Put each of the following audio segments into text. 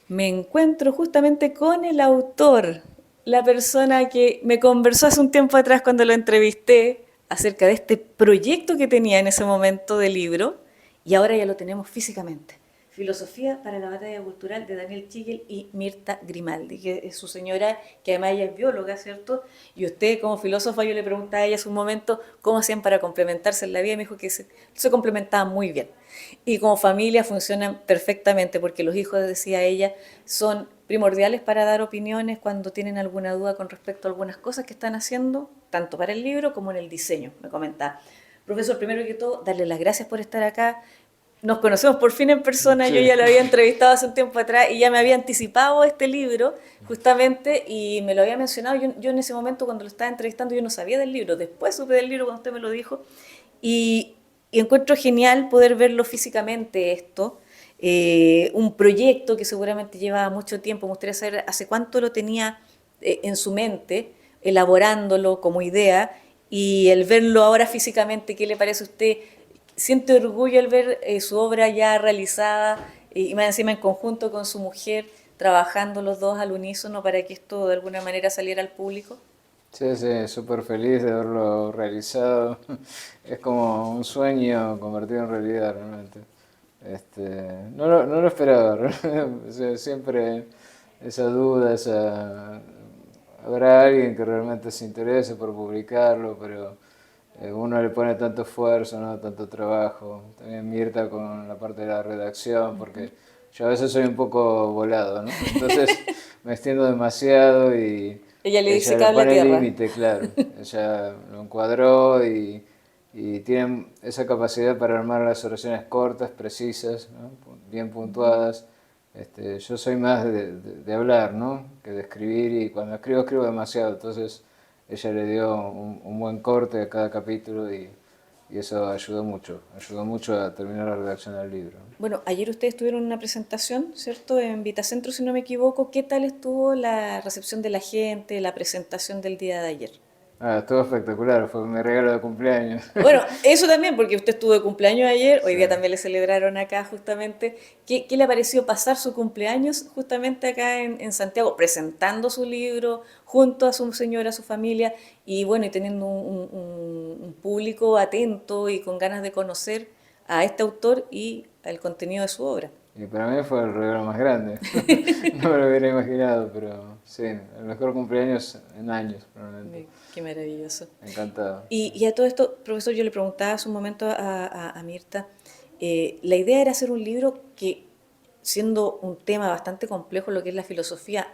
me encuentro justamente con el autor, la persona que me conversó hace un tiempo atrás cuando lo entrevisté acerca de este proyecto que tenía en ese momento de libro y ahora ya lo tenemos físicamente. Filosofía para la batalla cultural de Daniel Chigel y Mirta Grimaldi, que es su señora, que además ella es bióloga, ¿cierto? Y usted como filósofa, yo le preguntaba a ella hace un momento cómo hacían para complementarse en la vida y me dijo que se complementaban muy bien. Y como familia funcionan perfectamente porque los hijos, decía ella, son primordiales para dar opiniones cuando tienen alguna duda con respecto a algunas cosas que están haciendo, tanto para el libro como en el diseño, me comentaba. Profesor, primero que todo, darle las gracias por estar acá. Nos conocemos por fin en persona, yo Sí, ya lo había entrevistado hace un tiempo atrás y ya me había anticipado este libro justamente y me lo había mencionado. Yo en ese momento cuando lo estaba entrevistando yo no sabía del libro, después supe del libro cuando usted me lo dijo y, y encuentro genial poder verlo físicamente esto, un proyecto que seguramente lleva mucho tiempo, me gustaría saber hace cuánto lo tenía en su mente, elaborándolo como idea y el verlo ahora físicamente, ¿qué le parece a usted? Siente orgullo al ver su obra ya realizada y más encima en conjunto con su mujer, trabajando los dos al unísono para que esto de alguna manera saliera al público. sí, sí, súper feliz de haberlo realizado. Es como un sueño convertido en realidad realmente. No lo esperaba, o sea, siempre esa duda, habrá alguien que realmente se interese por publicarlo, pero uno le pone tanto esfuerzo, ¿no? Tanto trabajo. También Mirta con la parte de la redacción, porque yo a veces soy un poco volado, ¿no? Entonces me extiendo demasiado y Ella le dice ella le cable a pone tierra. límite, claro. Ella lo encuadró y tiene esa capacidad para armar las oraciones cortas, precisas, ¿no? Bien puntuadas. Yo soy más de hablar, ¿no? Que de escribir y cuando escribo escribo demasiado, entonces ella le dio un buen corte a cada capítulo y eso ayudó mucho a terminar la redacción del libro. Bueno, ayer ustedes tuvieron una presentación, ¿cierto? En Vitacentro, si no me equivoco. ¿Qué tal estuvo la recepción de la gente, la presentación del día de ayer? Ah, estuvo espectacular, fue mi regalo de cumpleaños. Bueno, eso también, porque usted estuvo de cumpleaños ayer, hoy Sí. día también le celebraron acá justamente. ¿Qué le ha parecido pasar su cumpleaños justamente acá en Santiago, presentando su libro junto a su señora, a su familia, y bueno, y teniendo un público atento y con ganas de conocer a este autor y el contenido de su obra? Y para mí fue el regalo más grande. No me lo hubiera imaginado, pero sí, el mejor cumpleaños en años, probablemente. Qué maravilloso. Encantado. Y a todo esto, profesor, yo le preguntaba hace un momento a Mirta, la idea era hacer un libro que, siendo un tema bastante complejo, lo que es la filosofía,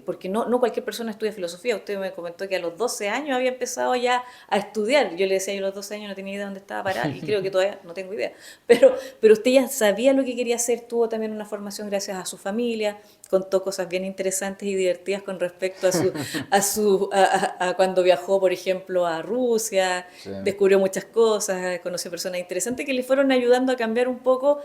porque no cualquier persona estudia filosofía, usted me comentó que a los 12 años había empezado ya a estudiar, yo le decía, yo a los 12 años no tenía idea dónde estaba parada, y creo que todavía no tengo idea, pero usted ya sabía lo que quería hacer, tuvo también una formación gracias a su familia, contó cosas bien interesantes y divertidas con respecto a cuando viajó, por ejemplo, a Rusia, Sí. descubrió muchas cosas, conoció personas interesantes que le fueron ayudando a cambiar un poco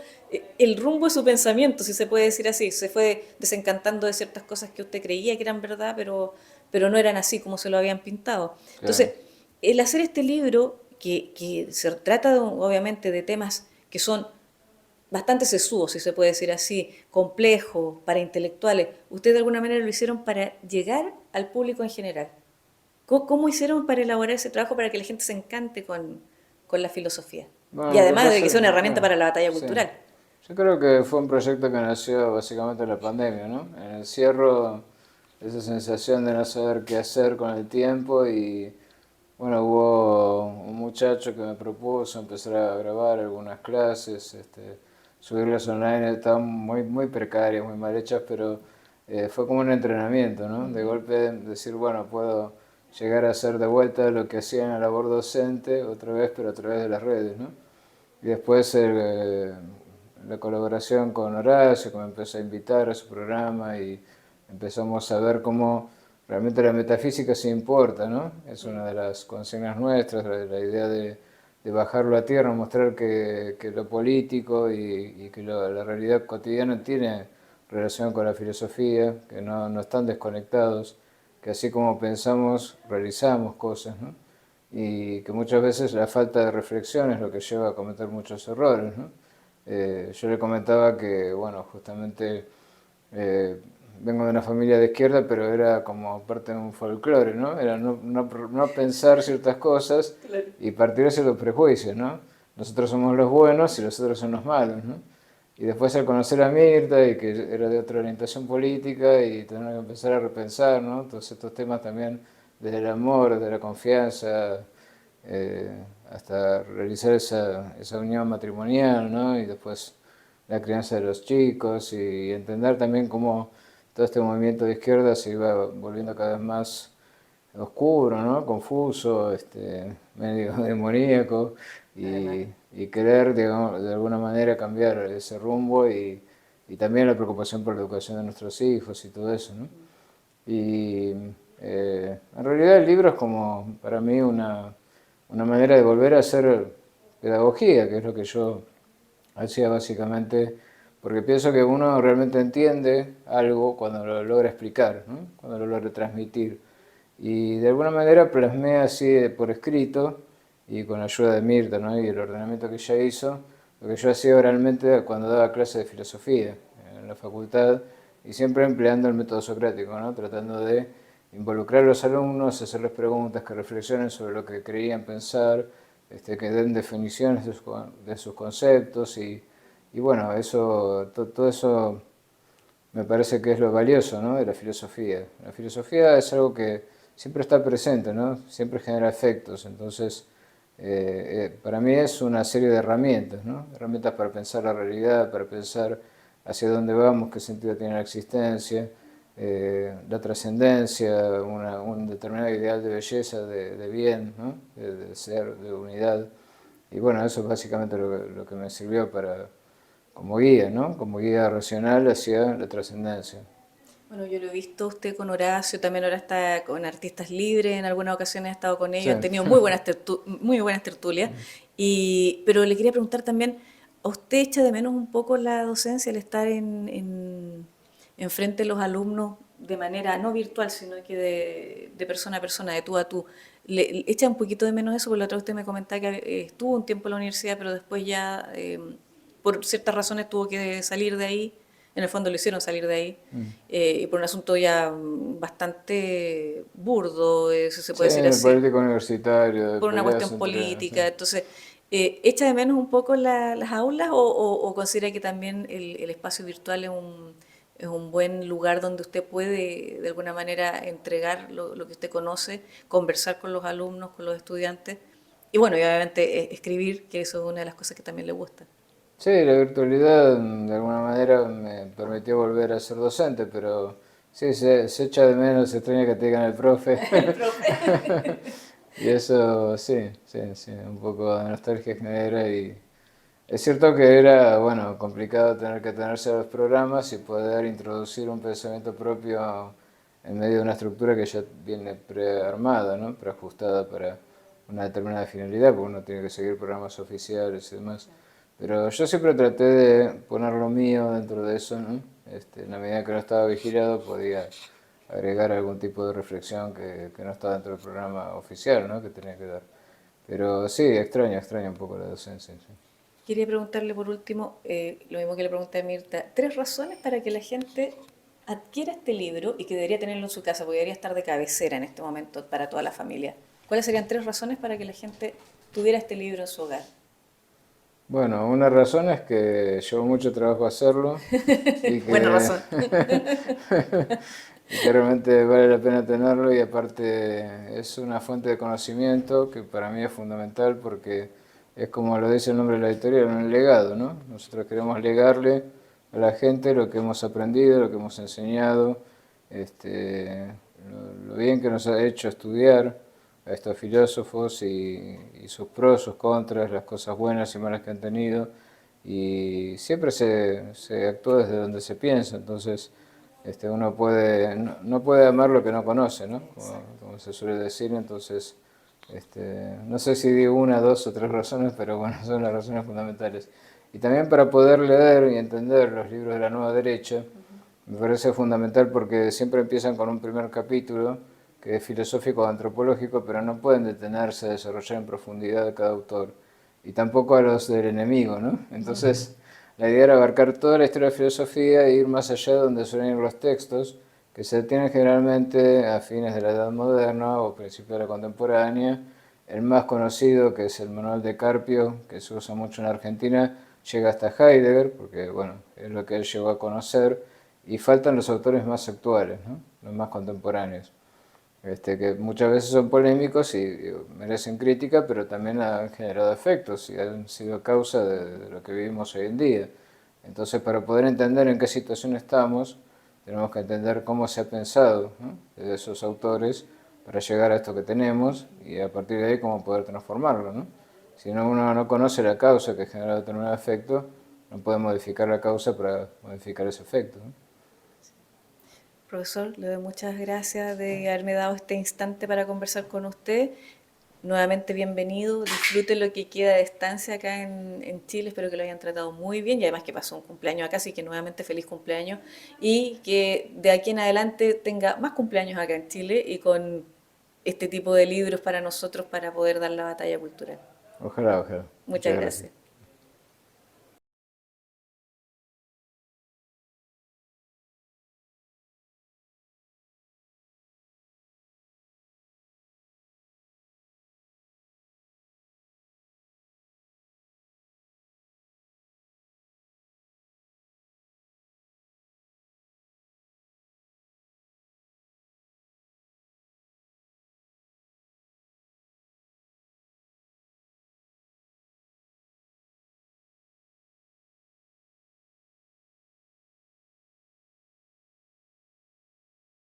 el rumbo de su pensamiento, si se puede decir así. Se fue desencantando de ciertas cosas que usted creía que eran verdad, pero no eran así como se lo habían pintado. Claro. Entonces, el hacer este libro, que se trata obviamente de temas que son bastante sesudos, si se puede decir así, complejos, para intelectuales, ustedes de alguna manera lo hicieron para llegar al público en general. ¿Cómo hicieron para elaborar ese trabajo para que la gente se encante con la filosofía? Y Bueno, lo que además de pasa, que sea una herramienta claro, para la batalla sí. cultural. Yo creo que fue un proyecto que nació básicamente en la pandemia, ¿no? En el encierro, esa sensación de no saber qué hacer con el tiempo y bueno, hubo un muchacho que me propuso empezar a grabar algunas clases, subirlas online, estaban muy precarias, muy mal hechas, pero fue como un entrenamiento, ¿no? De golpe decir, bueno, puedo llegar a hacer de vuelta lo que hacía en la labor docente, otra vez, pero a través de las redes, ¿no? Y después la colaboración con Horacio, que me empezó a invitar a su programa y empezamos a ver cómo realmente la metafísica sí importa, ¿no? Es una de las consignas nuestras, la idea de bajarlo a tierra, mostrar que lo político y que la realidad cotidiana tiene relación con la filosofía, que no están desconectados, que así como pensamos, realizamos cosas, ¿no? Y que muchas veces la falta de reflexión es lo que lleva a cometer muchos errores, ¿no? Yo le comentaba que, bueno, justamente eh, vengo de una familia de izquierda, pero era como parte de un folclore, ¿no? Era no pensar ciertas cosas y partir de ciertos prejuicios, ¿no? Nosotros somos los buenos y los otros son los malos, ¿no? Y después al conocer a Mirta y que era de otra orientación política y tener que empezar a repensar, ¿no? Todos estos temas también desde el amor, de la confianza, eh, hasta realizar esa unión matrimonial, ¿no? Y después la crianza de los chicos y entender también cómo todo este movimiento de izquierda se iba volviendo cada vez más oscuro, ¿no? Confuso, medio demoníaco Además. y querer, digamos, de alguna manera cambiar ese rumbo y también la preocupación por la educación de nuestros hijos y todo eso, ¿no? Y en realidad el libro es como para mí una manera de volver a hacer pedagogía, que es lo que yo hacía básicamente, porque pienso que uno realmente entiende algo cuando lo logra explicar, ¿no? Cuando lo logra transmitir. Y de alguna manera plasmé así por escrito y con la ayuda de Mirta, ¿no? Y el ordenamiento que ella hizo, lo que yo hacía oralmente cuando daba clases de filosofía en la facultad y siempre empleando el método socrático, ¿no? Tratando de involucrar a los alumnos, hacerles preguntas, que reflexionen sobre lo que creían pensar, que den definiciones de sus conceptos y bueno, todo eso me parece que es lo valioso, ¿no? De la filosofía. La filosofía es algo que siempre está presente, ¿no? Siempre genera efectos, entonces para mí es una serie de herramientas, ¿no? Herramientas para pensar la realidad, para pensar hacia dónde vamos, qué sentido tiene la existencia, la trascendencia, un determinado ideal de belleza, de bien, ¿no? De ser, de unidad. Y bueno, eso es básicamente lo que me sirvió como guía, ¿no? Como guía racional hacia la trascendencia. Bueno, yo lo he visto usted con Horacio, también ahora está con Artistas Libres, en algunas ocasiones he estado con Sí. ellos, han tenido muy buenas tertulias, pero le quería preguntar también, ¿a usted echa de menos un poco la docencia, el estar en frente de los alumnos de manera no virtual, sino que de persona a persona, de tú a tú? ¿Le echa un poquito de menos eso? Porque la otra vez usted me comentaba que estuvo un tiempo en la universidad, pero después ya, por ciertas razones, tuvo que salir de ahí. En el fondo lo hicieron salir de ahí, y por un asunto ya bastante burdo, si se Sí, puede decir el así, político universitario, de por una cuestión peleas entre... Sí. política. Entonces, ¿echa de menos un poco las aulas o considera que también el espacio virtual es un buen lugar donde usted puede de alguna manera entregar lo que usted conoce, conversar con los alumnos, con los estudiantes y bueno, y obviamente escribir, que eso es una de las cosas que también le gusta? Sí, la virtualidad de alguna manera me permitió volver a ser docente, pero sí, se echa de menos, se extraña que te digan el profe. El profe. Y eso sí, un poco de nostalgia genera y es cierto que era, bueno, complicado tener que atenerse a los programas y poder introducir un pensamiento propio en medio de una estructura que ya viene prearmada, ¿no? Preajustada para una determinada finalidad, porque uno tiene que seguir programas oficiales y demás. Pero yo siempre traté de poner lo mío dentro de eso, ¿no? En la medida que no estaba vigilado podía agregar algún tipo de reflexión que no estaba dentro del programa oficial, ¿no? Que tenía que dar. Pero sí, extraño un poco la docencia, sí. Quería preguntarle por último, lo mismo que le pregunté a Mirta, tres razones para que la gente adquiera este libro y que debería tenerlo en su casa, porque debería estar de cabecera en este momento para toda la familia. ¿Cuáles serían tres razones para que la gente tuviera este libro en su hogar? Bueno, una razón es que llevó mucho trabajo hacerlo y Buena que, razón. y que realmente vale la pena tenerlo y aparte es una fuente de conocimiento que para mí es fundamental porque es como lo dice el nombre de la editorial, un legado, ¿no? Nosotros queremos legarle a la gente lo que hemos aprendido, lo que hemos enseñado, lo bien que nos ha hecho estudiar a estos filósofos y sus pros, sus contras, las cosas buenas y malas que han tenido. Y siempre se actúa desde donde se piensa, entonces uno no puede amar lo que no conoce, ¿no? Como se suele decir, entonces no sé si di una, dos o tres razones, pero bueno, son las razones fundamentales. Y también para poder leer y entender los libros de la nueva derecha, me parece fundamental porque siempre empiezan con un primer capítulo que es filosófico o antropológico, pero no pueden detenerse a desarrollar en profundidad cada autor. Y tampoco a los del enemigo, ¿no? Entonces, la idea era abarcar toda la historia de la filosofía e ir más allá de donde suelen ir los textos, que se tienen generalmente a fines de la Edad Moderna o principios de la contemporánea. El más conocido, que es el Manual de Carpio, que se usa mucho en Argentina, llega hasta Heidegger, porque bueno, es lo que él llegó a conocer, y faltan los autores más actuales, ¿no? Los más contemporáneos, que muchas veces son polémicos y digo, merecen crítica, pero también han generado efectos y han sido causa de lo que vivimos hoy en día. Entonces, para poder entender en qué situación estamos, tenemos que entender cómo se ha pensado, ¿no?, de esos autores para llegar a esto que tenemos y a partir de ahí cómo poder transformarlo, ¿no? Si no, uno no conoce la causa que genera determinado efecto, no puede modificar la causa para modificar ese efecto, ¿no? Profesor, le doy muchas gracias de haberme dado este instante para conversar con usted. Nuevamente bienvenido, disfrute lo que queda de estancia acá en Chile, espero que lo hayan tratado muy bien y además que pasó un cumpleaños acá, así que nuevamente feliz cumpleaños y que de aquí en adelante tenga más cumpleaños acá en Chile y con este tipo de libros para nosotros para poder dar la batalla cultural. Ojalá, ojalá. Muchas Muchas gracias. gracias.